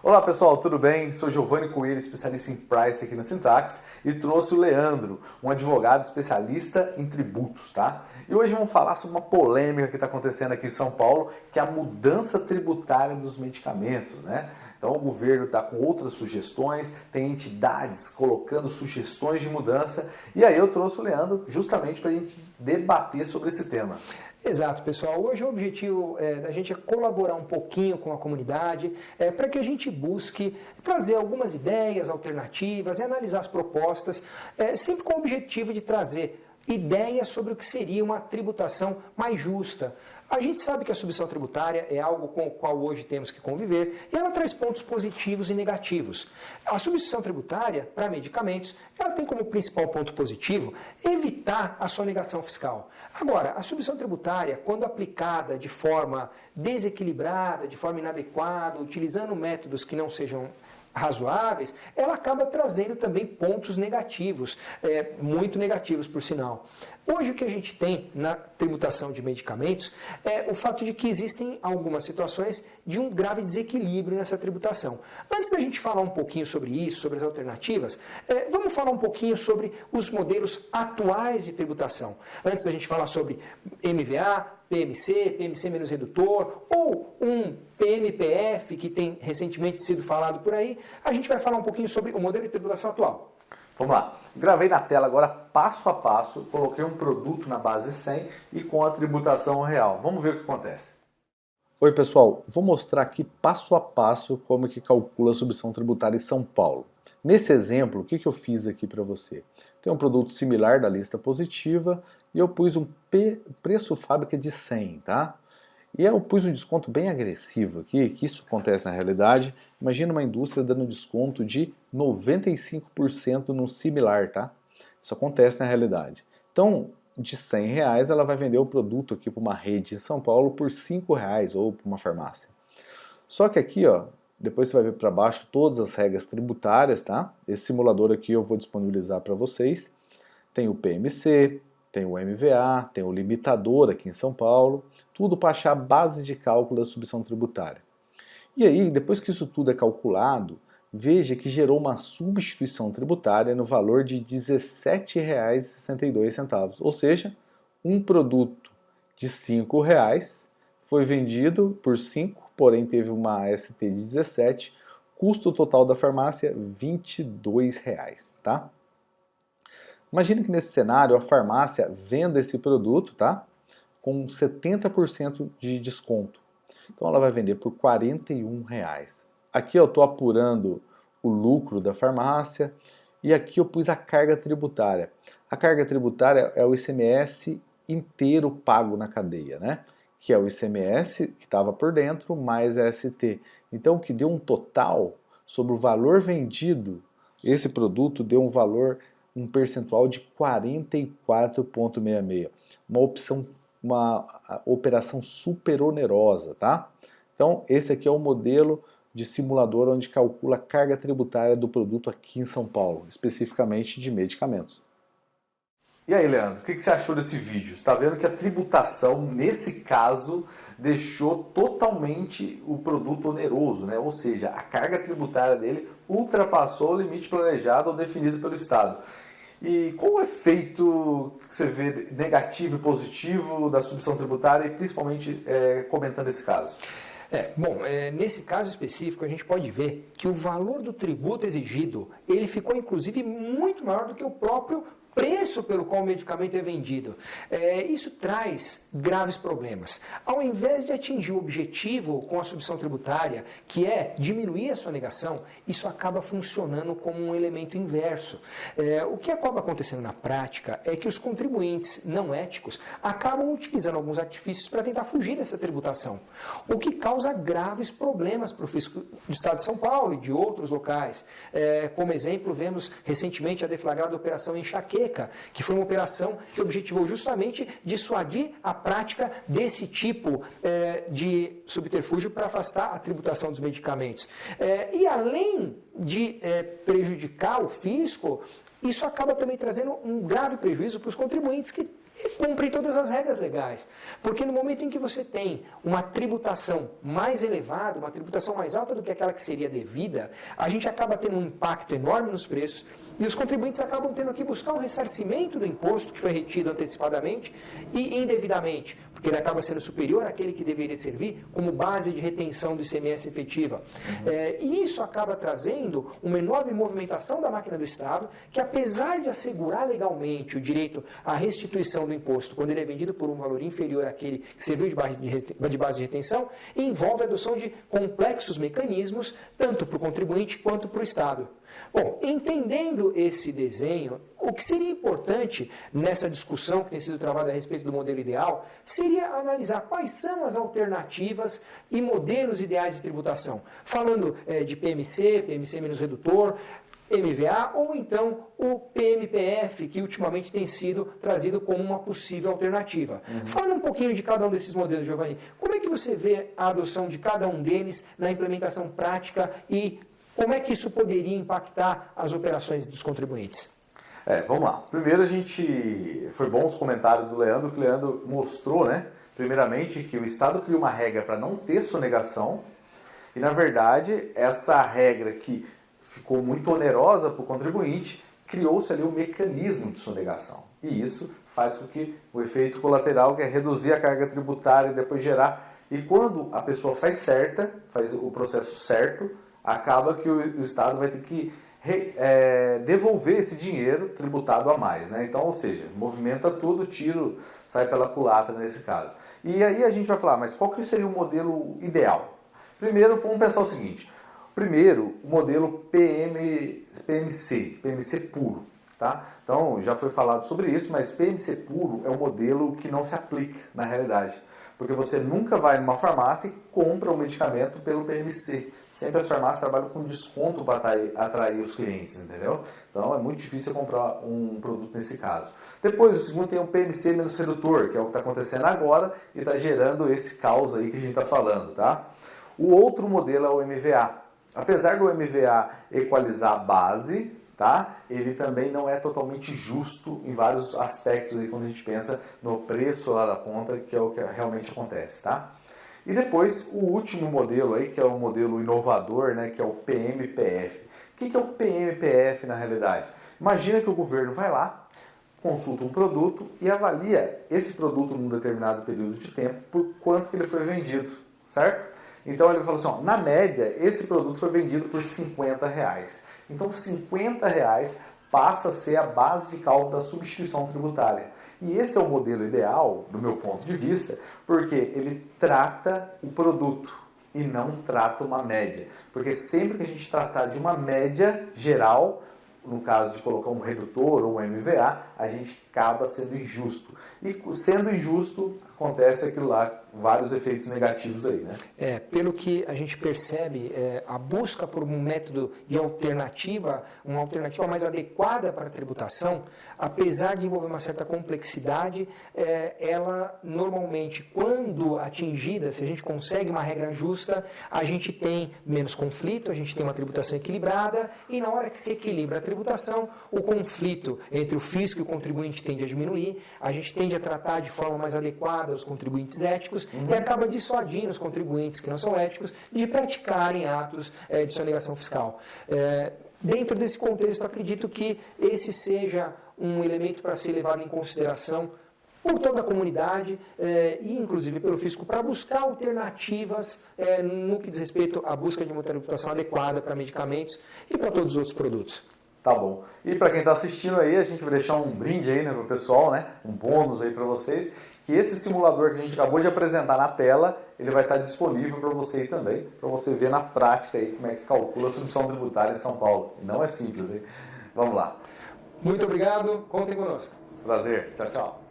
Olá pessoal, tudo bem? Sou Giovanni Coelho, especialista em Price aqui na Syntax e trouxe o Leandro, um advogado especialista em tributos, tá? E hoje vamos falar sobre uma polêmica que está acontecendo aqui em São Paulo, que é a mudança tributária dos medicamentos, né? Então o governo está com outras sugestões, tem entidades colocando sugestões de mudança e aí eu trouxe o Leandro justamente para a gente debater sobre esse tema. Exato, pessoal. Hoje o objetivo da gente é colaborar um pouquinho com a comunidade para que a gente busque trazer algumas ideias alternativas e analisar as propostas, sempre com o objetivo de trazer ideias sobre o que seria uma tributação mais justa. A gente sabe que a substituição tributária é algo com o qual hoje temos que conviver e ela traz pontos positivos e negativos. A substituição tributária para medicamentos, ela tem como principal ponto positivo evitar a sonegação fiscal. Agora, a substituição tributária, quando aplicada de forma desequilibrada, de forma inadequada, utilizando métodos que não sejam razoáveis, ela acaba trazendo também pontos negativos, muito negativos por sinal. Hoje o que a gente tem na tributação de medicamentos é o fato de que existem algumas situações de um grave desequilíbrio nessa tributação. Antes da gente falar um pouquinho sobre isso, sobre as alternativas, vamos falar um pouquinho sobre os modelos atuais de tributação. Antes da gente falar sobre MVA, PMC, PMC menos redutor, ou um PMPF, que tem recentemente sido falado por aí, a gente vai falar um pouquinho sobre o modelo de tributação atual. Vamos lá, gravei na tela agora passo a passo, coloquei um produto na base 100 e com a tributação real. Vamos ver o que acontece. Oi pessoal, vou mostrar aqui passo a passo como que calcula a substituição tributária em São Paulo. Nesse exemplo, o que eu fiz aqui para você? Tem um produto similar da lista positiva e eu pus um preço fábrica de 100, tá? E eu pus um desconto bem agressivo aqui, que isso acontece na realidade. Imagina uma indústria dando desconto de 95% no similar, tá? Isso acontece na realidade. Então, de R$100 ela vai vender o produto aqui para uma rede em São Paulo por R$5 ou para uma farmácia. Só que aqui, ó, depois você vai ver para baixo todas as regras tributárias, tá? Esse simulador aqui eu vou disponibilizar para vocês. Tem o PMC, tem o MVA, tem o limitador aqui em São Paulo, tudo para achar a base de cálculo da substituição tributária. E aí, depois que isso tudo é calculado, veja que gerou uma substituição tributária no valor de R$17,62, ou seja, um produto de R$5 foi vendido por 5, porém teve uma ST de 17, custo total da farmácia R$22, tá? Imagina que nesse cenário a farmácia venda esse produto, tá? Com 70% de desconto. Então ela vai vender por R$41. Aqui eu estou apurando o lucro da farmácia e aqui eu pus a carga tributária. A carga tributária é o ICMS inteiro pago na cadeia, né? Que é o ICMS que estava por dentro mais a ST. Então o que deu um total sobre o valor vendido, esse produto deu um percentual de 44,66. Uma operação super onerosa, tá? Então, esse aqui é o modelo de simulador onde calcula a carga tributária do produto aqui em São Paulo, especificamente de medicamentos. E aí, Leandro, o que você achou desse vídeo? Você está vendo que a tributação, nesse caso, deixou totalmente o produto oneroso, né? Ou seja, a carga tributária dele ultrapassou o limite planejado ou definido pelo Estado. E qual o efeito que você vê negativo e positivo da substituição tributária, e principalmente comentando esse caso? Nesse caso específico a gente pode ver que o valor do tributo exigido, ele ficou inclusive muito maior do que o próprio preço pelo qual o medicamento é vendido. Isso traz graves problemas. Ao invés de atingir o objetivo com a substituição tributária, que é diminuir a sonegação, isso acaba funcionando como um elemento inverso. O que acaba acontecendo na prática é que os contribuintes não éticos acabam utilizando alguns artifícios para tentar fugir dessa tributação, o que causa graves problemas para o fisco do Estado de São Paulo e de outros locais. Como exemplo, vemos recentemente a deflagrada Operação Enxaqueca, que foi uma operação que objetivou justamente dissuadir a prática desse tipo de subterfúgio para afastar a tributação dos medicamentos. E além de prejudicar o fisco, isso acaba também trazendo um grave prejuízo para os contribuintes que cumprem todas as regras legais. Porque no momento em que você tem uma tributação mais elevada, uma tributação mais alta do que aquela que seria devida, a gente acaba tendo um impacto enorme nos preços e os contribuintes acabam tendo que buscar um ressarcimento do imposto que foi retido antecipadamente e indevidamente, porque ele acaba sendo superior àquele que deveria servir como base de retenção do ICMS efetiva. E isso acaba trazendo uma enorme movimentação da máquina do Estado, que apesar de assegurar legalmente o direito à restituição do imposto quando ele é vendido por um valor inferior àquele que serviu de base de retenção, envolve a adoção de complexos mecanismos, tanto para o contribuinte quanto para o Estado. Bom, entendendo esse desenho, o que seria importante nessa discussão que tem sido travada a respeito do modelo ideal, seria analisar quais são as alternativas e modelos ideais de tributação. Falando de PMC, PMC menos redutor, MVA ou então o PMPF, que ultimamente tem sido trazido como uma possível alternativa. Falando um pouquinho de cada um desses modelos, Giovanni, como é que você vê a adoção de cada um deles na implementação prática e como é que isso poderia impactar as operações dos contribuintes? Vamos lá. Primeiro foi bom os comentários do Leandro, que o Leandro mostrou, né? Primeiramente, que o Estado criou uma regra para não ter sonegação e, na verdade, essa regra que ficou muito onerosa para o contribuinte, criou-se ali um mecanismo de sonegação. E isso faz com que o efeito colateral, que é reduzir a carga tributária e depois gerar. E quando a pessoa faz o processo certo, acaba que o Estado vai ter que devolver esse dinheiro tributado a mais, né? Então, ou seja, movimenta tudo, tiro, sai pela culatra nesse caso. E aí a gente vai falar, mas qual que seria o modelo ideal? Primeiro, vamos pensar o seguinte. Primeiro, o modelo PMC puro, tá? Então, já foi falado sobre isso, mas PMC puro é um modelo que não se aplica na realidade. Porque você nunca vai numa farmácia e compra um medicamento pelo PMC. Sempre as farmácias trabalham com desconto para atrair os clientes, entendeu? Então é muito difícil comprar um produto nesse caso. Depois, o segundo tem o PMC menos redutor, que é o que está acontecendo agora e está gerando esse caos aí que a gente está falando, tá? O outro modelo é o MVA. Apesar do MVA equalizar a base, tá? Ele também não é totalmente justo em vários aspectos aí, quando a gente pensa no preço lá da ponta, que é o que realmente acontece, tá? E depois o último modelo aí, que é o modelo inovador, né, que é o PMPF. O que é o PMPF na realidade? Imagina que o governo vai lá, consulta um produto e avalia esse produto num determinado período de tempo por quanto que ele foi vendido, certo? Então ele falou assim, ó, na média esse produto foi vendido por R$50. Então R$50 passa a ser a base de cálculo da substituição tributária. E esse é o modelo ideal, do meu ponto de vista, porque ele trata o produto e não trata uma média. Porque sempre que a gente tratar de uma média geral, no caso de colocar um redutor ou um MVA, a gente acaba sendo injusto. E sendo injusto, acontece aquilo lá, vários efeitos negativos aí, né? Pelo que a gente percebe, a busca por um método de alternativa, uma alternativa mais adequada para a tributação, apesar de envolver uma certa complexidade, ela normalmente, quando atingida, se a gente consegue uma regra justa, a gente tem menos conflito, a gente tem uma tributação equilibrada, e na hora que se equilibra a tributação, o conflito entre o fisco e o contribuinte tende a diminuir, a gente tende a tratar de forma mais adequada os contribuintes éticos e acaba dissuadindo os contribuintes que não são éticos de praticarem atos de sonegação fiscal. Dentro desse contexto, acredito que esse seja um elemento para ser levado em consideração por toda a comunidade e inclusive pelo fisco para buscar alternativas no que diz respeito à busca de uma tributação adequada para medicamentos e para todos os outros produtos. Tá bom. E para quem está assistindo aí, a gente vai deixar um brinde aí, né, pro pessoal, né? Um bônus aí para vocês. Que esse simulador que a gente acabou de apresentar na tela, ele vai estar disponível para você aí também, para você ver na prática aí como é que calcula a submissão tributária em São Paulo. Não é simples, hein? Vamos lá. Muito obrigado, contem conosco. Prazer. Tchau, tchau.